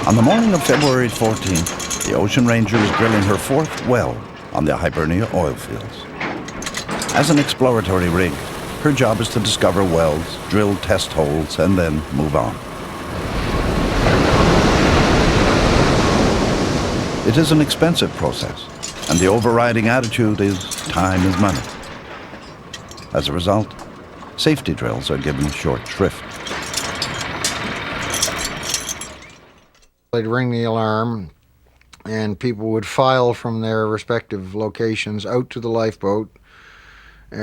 On the morning of February 14th, the Ocean Ranger is drilling her fourth well on the Hibernia oil fields. As an exploratory rig, her job is to discover wells, drill test holes, and then move on. It is an expensive process, and the overriding attitude is time is money. As a result, safety drills are given short shrift. They'd ring the alarm, and people would file from their respective locations out to the lifeboat,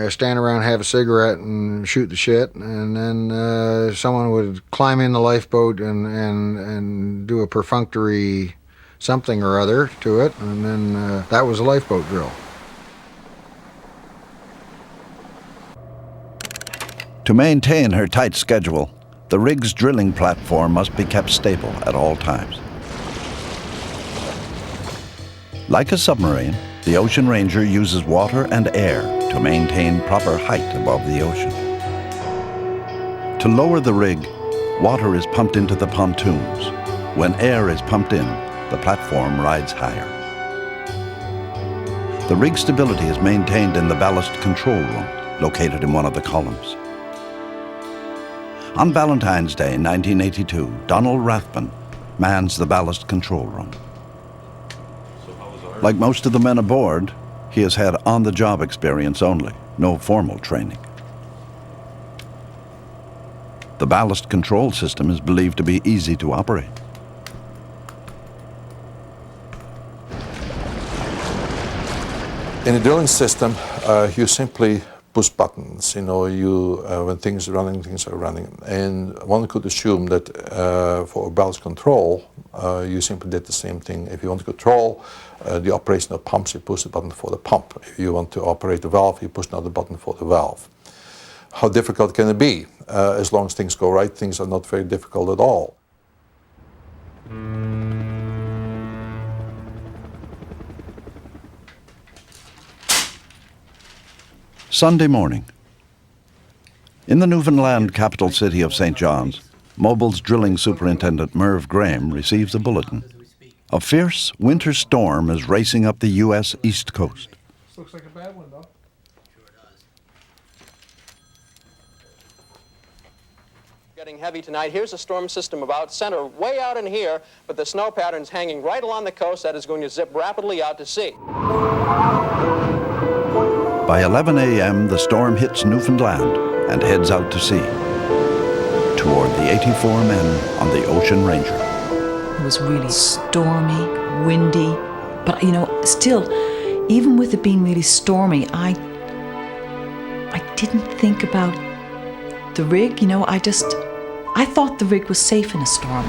stand around, have a cigarette, and shoot the shit. And then someone would climb in the lifeboat and do a perfunctory something or other to it, and then that was a lifeboat drill. To maintain her tight schedule, the rig's drilling platform must be kept stable at all times. Like a submarine, the Ocean Ranger uses water and air to maintain proper height above the ocean. To lower the rig, water is pumped into the pontoons. When air is pumped in, the platform rides higher. The rig stability is maintained in the ballast control room, located in one of the columns. On Valentines Day, 1982, Donald Rathbun mans the ballast control room. Like most of the men aboard, he has had on-the-job experience only, no formal training. The ballast control system is believed to be easy to operate. In the drilling system, you simply push buttons. You know, when things are running, things are running. And one could assume that for ballast control, you simply did the same thing. If you want to control the operation of pumps, you push the button for the pump. If you want to operate the valve, you push another button for the valve. How difficult can it be? As long as things go right, things are not very difficult at all. Sunday morning. In the Newfoundland capital city of St. John's, Mobil's drilling superintendent Merv Graham receives a bulletin. A fierce winter storm is racing up the U.S. East Coast. This looks like a bad one, though. Sure does. Getting heavy tonight. Here's a storm system about center way out in here, but the snow pattern's hanging right along the coast that is going to zip rapidly out to sea. By 11 a.m., the storm hits Newfoundland and heads out to sea, toward the 84 men on the Ocean Ranger. It was really stormy, windy, but you know, still, even with it being really stormy, I didn't think about the rig, you know, I thought the rig was safe in a storm.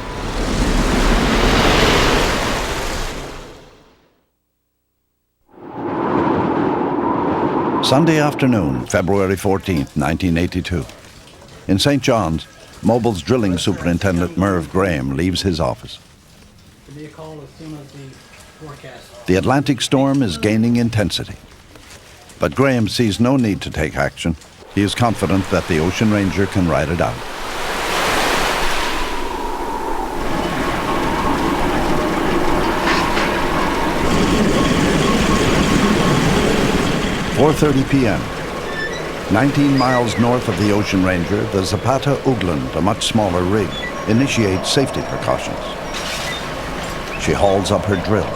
Sunday afternoon, February 14th, 1982. In St. John's, Mobil's drilling superintendent Merv Graham leaves his office. Give me a call as soon as the forecast. The Atlantic storm is gaining intensity. But Graham sees no need to take action. He is confident that the Ocean Ranger can ride it out. At 4:30 p.m., 19 miles north of the Ocean Ranger, the Zapata Ugland, a much smaller rig, initiates safety precautions. She hauls up her drill.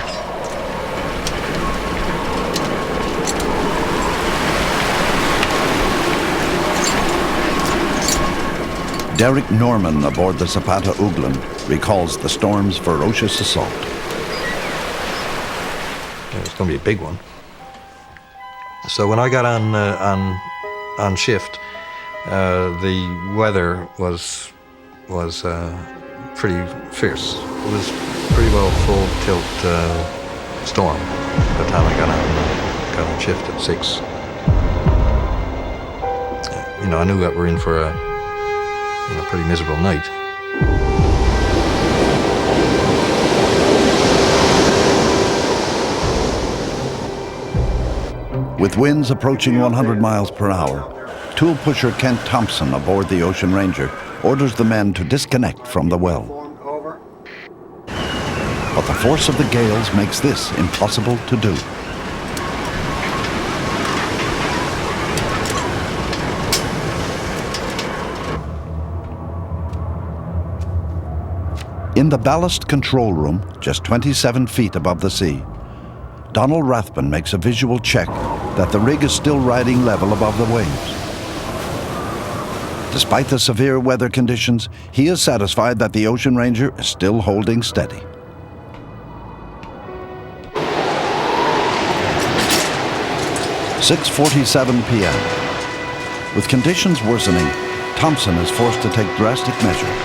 Derek Norman aboard the Zapata Ugland recalls the storm's ferocious assault. It's going to be a big one. So when I got on shift, the weather was pretty fierce. It was pretty well full tilt storm by the time I got on shift at 6. You know, I knew that we're in for a pretty miserable night. With winds approaching 100 miles per hour, tool pusher Kent Thompson aboard the Ocean Ranger orders the men to disconnect from the well. but the force of the gales makes this impossible to do. In the ballast control room, just 27 feet above the sea, Donald Rathbun makes a visual check that the rig is still riding level above the waves. Despite the severe weather conditions, he is satisfied that the Ocean Ranger is still holding steady. "6:47 p.m. With conditions worsening, Thompson is forced to take drastic measures.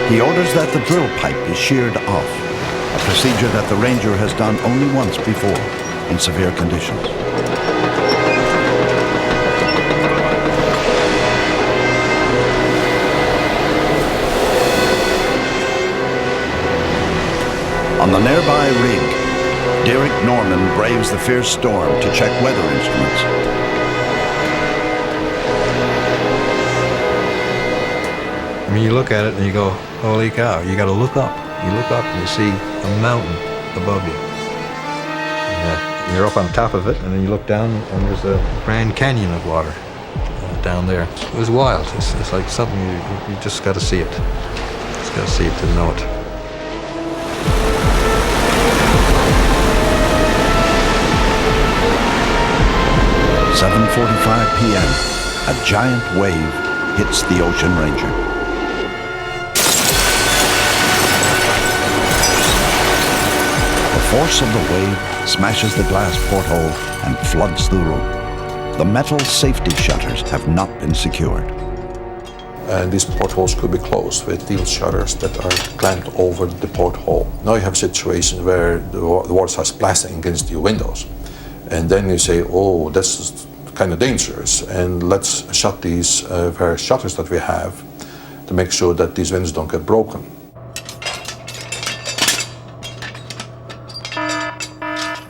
He orders that the drill pipe be sheared off, a procedure that the Ranger has done only once before in severe conditions. On the nearby rig, Derek Norman braves the fierce storm to check weather instruments. I mean, you look at it and you go, holy cow, you got to look up. You look up and you see a mountain above you. And, you're up on top of it, and then you look down and there's a Grand Canyon of water down there. It was wild. It's like something you just got to see it. Just got to see it to know it. "7:45 p.m. A giant wave hits the Ocean Ranger. The force of the wave smashes the glass porthole and floods the room. The metal safety shutters have not been secured. And these portholes could be closed with steel shutters that are clamped over the porthole. Now you have a situation where the water starts splashing against your windows. And then you say, oh, that's kind of dangerous, and let's shut these various shutters that we have to make sure that these windows don't get broken.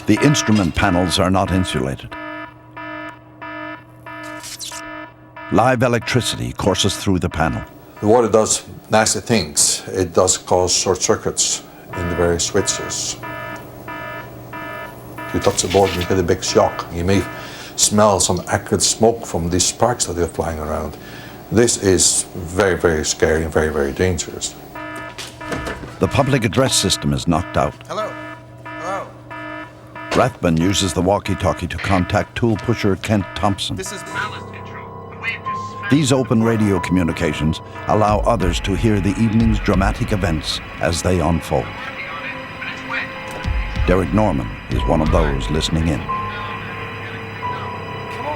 The instrument panels are not insulated. Live electricity courses through the panel. The water does nasty things. It does cause short circuits in the various switches. You touch the board and you get a big shock. You may smell some acrid smoke from these sparks that are flying around. This is very, very scary and very, very dangerous. The public address system is knocked out. Hello. Hello. Rathbun uses the walkie-talkie to contact tool pusher Kent Thompson. This is Ballast intro. The wave just smashed. These open radio communications allow others to hear the evening's dramatic events as they unfold. Derek Norman is one of those listening in.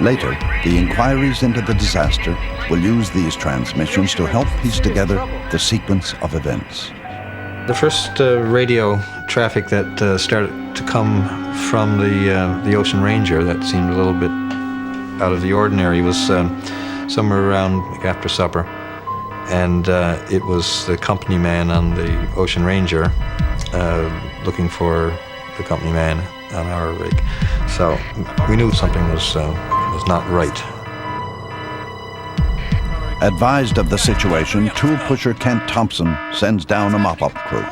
Later, the inquiries into the disaster will use these transmissions to help piece together the sequence of events. The first radio traffic that started to come from the Ocean Ranger that seemed a little bit out of the ordinary was somewhere around after supper. And it was the company man on the Ocean Ranger looking for the company man on our rig. So we knew something was not right. Advised of the situation, tool pusher Kent Thompson sends down a mop-up crew.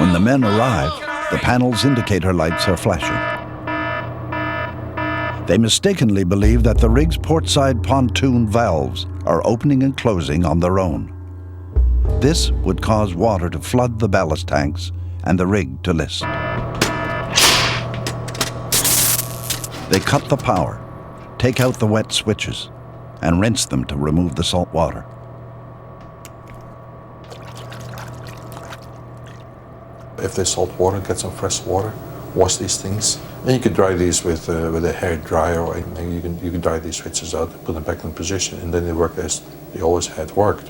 When the men arrive, the panel's indicator lights are flashing. They mistakenly believe that the rig's portside pontoon valves are opening and closing on their own. This would cause water to flood the ballast tanks and the rig to list. They cut the power, take out the wet switches, and rinse them to remove the salt water. If there's salt water, get some fresh water, wash these things. And you could dry these with a hair dryer, or you can dry these switches out, put them back in position, and then they work as they always had worked.